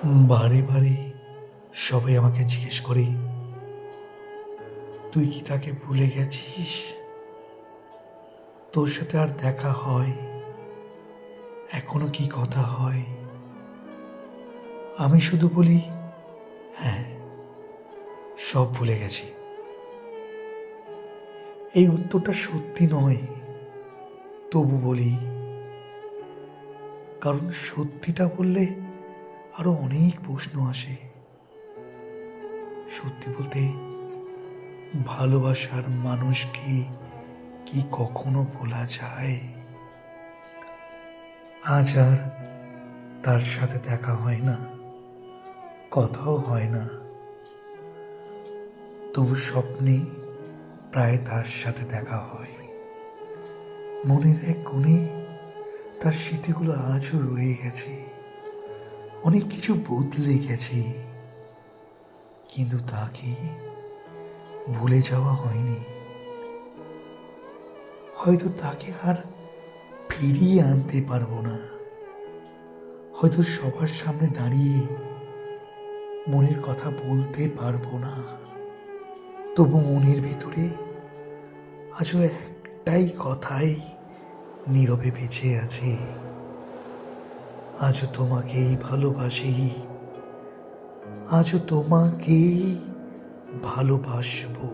বারে বারে সবাই আমাকে জিজ্ঞেস করে, তুই কি তাকে ভুলে গেছিস? তোর সাথে আর দেখা হয়? এখনো কি কথা হয়? আমি শুধু বলি, হ্যাঁ, সব ভুলে গেছি। এই উত্তরটা সত্যি নয়, তবু বলি, কারণ সত্যিটা বললে আরো অনেক প্রশ্ন আসে। সত্যি বলতে, ভালোবাসার মানুষকে কি কখনো ভোলা যায়? আজ আর তার সাথে দেখা হয় না, কথাও হয় না, তবু স্বপ্নে প্রায় তার সাথে দেখা হয়। মনের এক কোণে তার স্মৃতিগুলো আজও রয়ে গেছে। অনেক কিছু বদলে গেছে, কিন্তু তাকে ভুলে যাওয়া হয়নি। হয়তো তাকে আর ফিরিয়ে আনতে পারবো না, হয়তো সবার সামনে দাঁড়িয়ে মনের কথা বলতে পারবো না, তবু মনের ভিতরে আজও একটাই কথাই নীরবে বেঁচে আছে, আজও তোমাকেই ভালোবাসি, আজও তোমাকেই ভালোবাসবো।